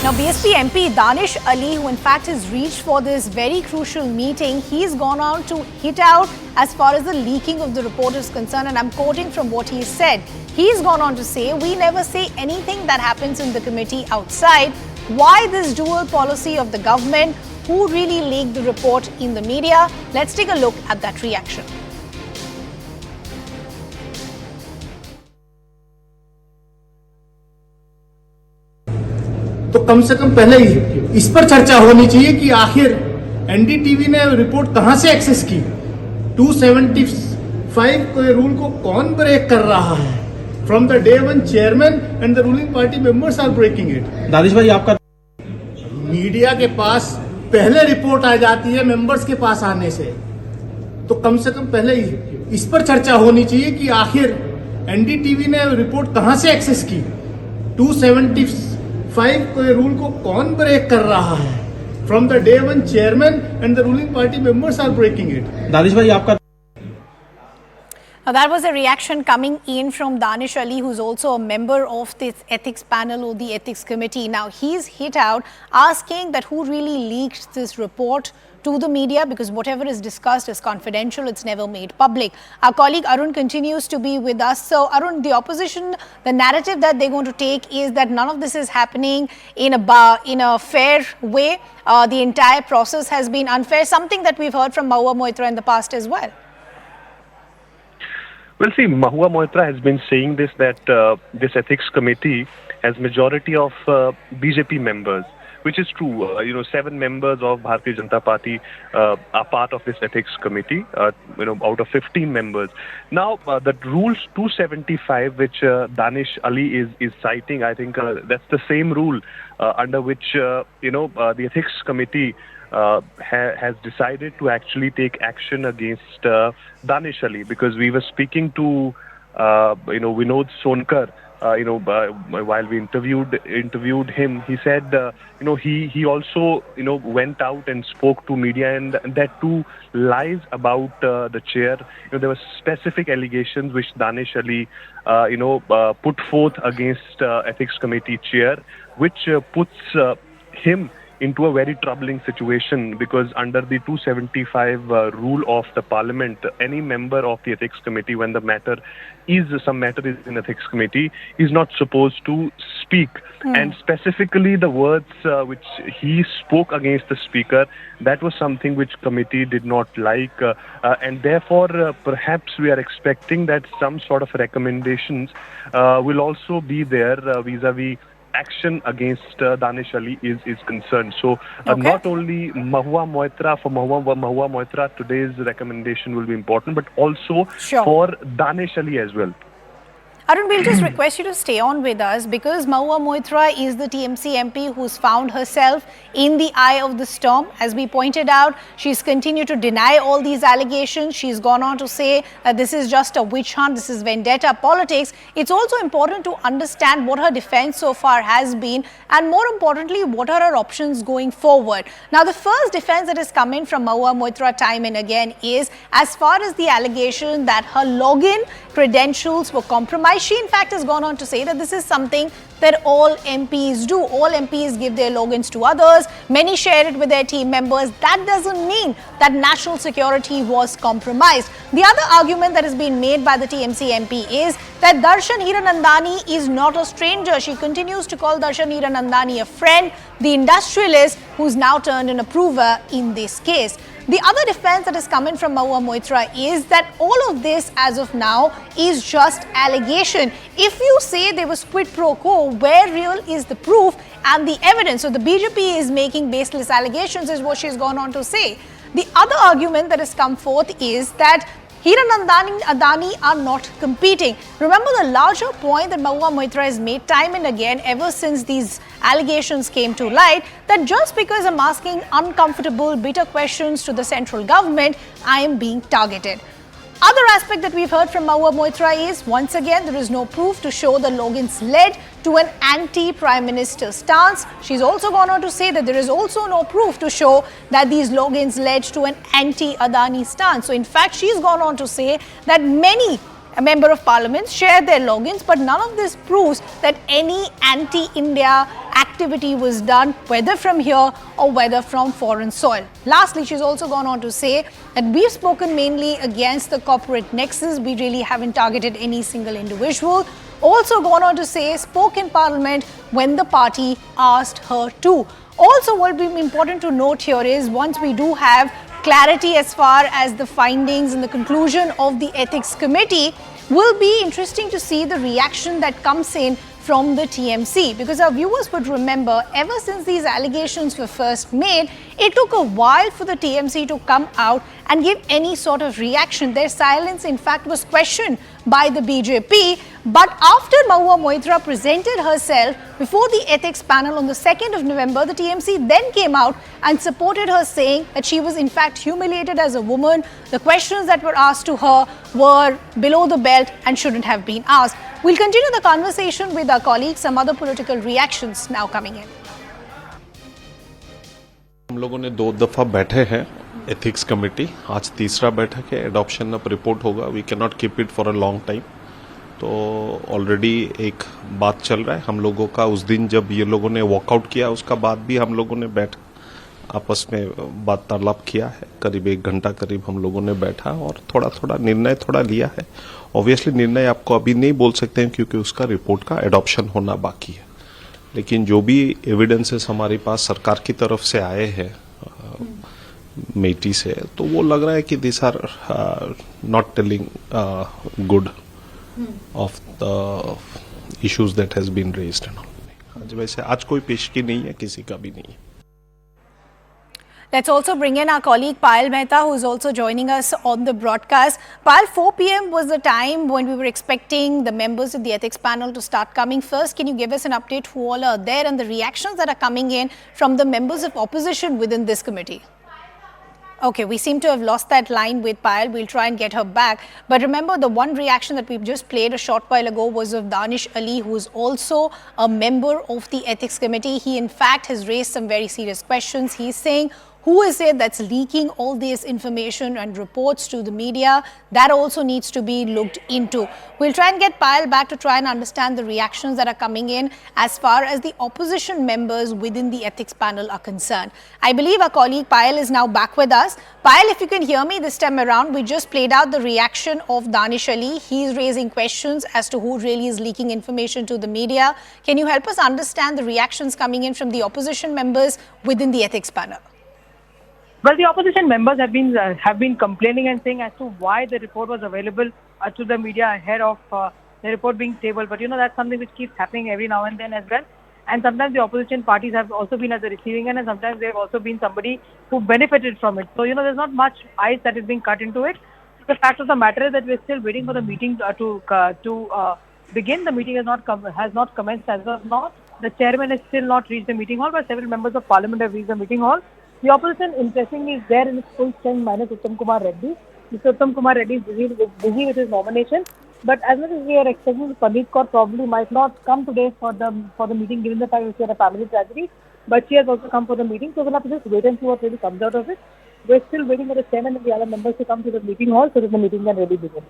Now, BSP MP Danish Ali, who in fact has reached for this very crucial meeting, he's gone on to hit out as far as the leaking of the report is concerned, and I'm quoting from what he said. He's gone on to say, we never say anything that happens in the committee outside. Why this dual policy of the government? Who really leaked the report in the media? Let's take a look at that reaction. तो कम से कम पहले ही इस पर चर्चा होनी चाहिए कि आखिर एनडीटीवी ने रिपोर्ट कहां से एक्सेस की, 275 के रूल को कौन ब्रेक कर रहा है। From the day one chairman and the ruling party members are breaking it. Danish भाई, आपका मीडिया के पास पहले रिपोर्ट आ जाती है मेंबर्स के पास आने से, तो कम से कम पहले ही इस पर चर्चा होनी चाहिए कि आखिर एनडीटीवी ने रिपोर्ट कहां से एक्सेस की, 275 के रूल को कौन ब्रेक कर रहा है। From the day one chairman and the ruling party members are breaking it. Danish भाई, आपका Now, that was a reaction coming in from Danish Ali, who's also a member of this ethics panel or the ethics committee. Now, he's hit out asking that who really leaked this report to the media, because whatever is discussed is confidential, it's never made public. Our colleague Arun continues to be with us. So, Arun, the opposition, the narrative that they're going to take is that none of this is happening in a fair way. The entire process has been unfair, something that we've heard from Mahua Moitra in the past as well. Well, see, Mahua Moitra has been saying this, that this ethics committee has majority of BJP members, which is true. 7 members of Bharatiya Janata Party are part of this ethics committee, out of 15 members. Now, that rules 275, which Danish Ali is citing, I think that's the same rule under which, the ethics committee has decided to actually take action against Danish Ali, because we were speaking to Vinod Sonkar while we interviewed him. He said he also went out and spoke to media, and that too lies about the chair. There were specific allegations which Danish Ali put forth against ethics committee chair, which puts him into a very troubling situation, because under the 275 rule of the parliament, any member of the ethics committee, when some matter is in ethics committee, is not supposed to speak. And specifically the words which he spoke against the speaker, that was something which committee did not like, and therefore perhaps we are expecting that some sort of recommendations will also be there vis-a-vis action against Danish Ali is concerned. So not only Mahua Moitra, for Mahua Moitra, today's recommendation will be important, but also for Danish Ali as well. Arun, we'll just request you to stay on with us, because Mahua Moitra is the TMC MP who's found herself in the eye of the storm. As we pointed out, she's continued to deny all these allegations. She's gone on to say that this is just a witch hunt, this is vendetta politics. It's also important to understand what her defense so far has been, and more importantly, what are her options going forward. Now, the first defense that is coming from Mahua Moitra time and again is, as far as the allegation that her login credentials were compromised, she in fact has gone on to say that this is something that all MPs do. All MPs give their logins to others. Many share it with their team members. That doesn't mean that national security was compromised. The other argument that has been made by the TMC MP is that Darshan Hiranandani is not a stranger. She continues to call Darshan Hiranandani a friend, the industrialist who's now turned an approver in this case. The other defense that is coming from Mahua Moitra is that all of this as of now is just allegation. If you say there was quid pro quo, where real is the proof and the evidence? So the BJP is making baseless allegations, is what she's gone on to say. The other argument that has come forth is that Hiranandani and Adani are not competing. Remember the larger point that Mahua Moitra has made time and again ever since these allegations came to light, that just because I'm asking uncomfortable, bitter questions to the central government, I am being targeted. Other aspect that we've heard from Mahua Moitra is, once again, there is no proof to show the logins led to an anti-Prime Minister stance. She's also gone on to say that there is also no proof to show that these logins led to an anti-Adani stance. So in fact, she's gone on to say that many member of parliament share their logins, but none of this proves that any anti-India, activity was done, whether from here or whether from foreign soil. Lastly, she's also gone on to say that we've spoken mainly against the corporate nexus. We really haven't targeted any single individual. Also gone on to say, spoke in Parliament when the party asked her to. Also, what will be important to note here is once we do have clarity as far as the findings and the conclusion of the Ethics Committee, will be interesting to see the reaction that comes in from the TMC, because our viewers would remember ever since these allegations were first made, it took a while for the TMC to come out and give any sort of reaction. Their silence, in fact, was questioned by the BJP. But after Mahua Moitra presented herself before the ethics panel on the 2nd of November, the TMC then came out and supported her, saying that she was in fact humiliated as a woman. The questions that were asked to her were below the belt and shouldn't have been asked. We'll continue the conversation with our colleagues. Some other political reactions now coming in. हम लोगों ने 2 दफा बैठे हैं ethics committee, आज तीसरा बैठक है, एडॉप्शन ऑफ रिपोर्ट होगा. We can not keep it for a long time. तो ऑलरेडी एक बात चल रहा है हम लोगों का. उस दिन जब ये लोगों ने वॉकआउट किया उसका बाद भी हम लोगों ने बैठ आपस में वार्तालाप किया है. करीब 1 घंटा करीब हम लोगों ने बैठा और थोड़ा निर्णय लिया है. ऑब्वियसली निर्णय आपको अभी नहीं बोल सकते हैं क्योंकि उसका रिपोर्ट का एडॉप्शन होना बाकी है. लेकिन जो भी एविडेंसेस हमारे पास सरकार की तरफ से आए हैं मेटी से, तो वो लग रहा है कि this are not telling good of the issues that has been raised. आज वैसे आज कोई पेशगी नहीं है, किसी का भी नहीं है. Let's also bring in our colleague Payal Mehta, who is also joining us on the broadcast. Payal, 4 p.m. was the time when we were expecting the members of the ethics panel to start coming first. Can you give us an update who all are there and the reactions that are coming in from the members of opposition within this committee? Okay, we seem to have lost that line with Payal. We'll try and get her back. But remember, the one reaction that we've just played a short while ago was of Danish Ali, who is also a member of the Ethics Committee. He, in fact, has raised some very serious questions. He's saying, who is it that's leaking all this information and reports to the media? That also needs to be looked into. We'll try and get Payal back to try and understand the reactions that are coming in as far as the opposition members within the ethics panel are concerned. I believe our colleague Payal is now back with us. Payal, if you can hear me this time around, we just played out the reaction of Danish Ali. He's raising questions as to who really is leaking information to the media. Can you help us understand the reactions coming in from the opposition members within the ethics panel? Well, the opposition members have been complaining and saying as to why the report was available to the media ahead of the report being tabled. But that's something which keeps happening every now and then as well. And sometimes the opposition parties have also been at the receiving end, and sometimes they have also been somebody who benefited from it. So there's not much ice that is being cut into it. The fact of the matter is that we're still waiting for the meeting to begin. The meeting has not commenced as of now. The chairman has still not reached the meeting hall, but several members of parliament have reached the meeting hall. The opposition, interestingly, is there in its full strength minus Uttam Kumar Reddy. Mr. Uttam Kumar Reddy is busy with his nomination. But as much as we are expecting, Praneet Kaur probably might not come today for the meeting, given the fact that she had a family tragedy. But she has also come for the meeting, so we'll have to just wait and see what really comes out of it. We're still waiting for the chairman and the other members to come to the meeting hall so that the meeting can really begin.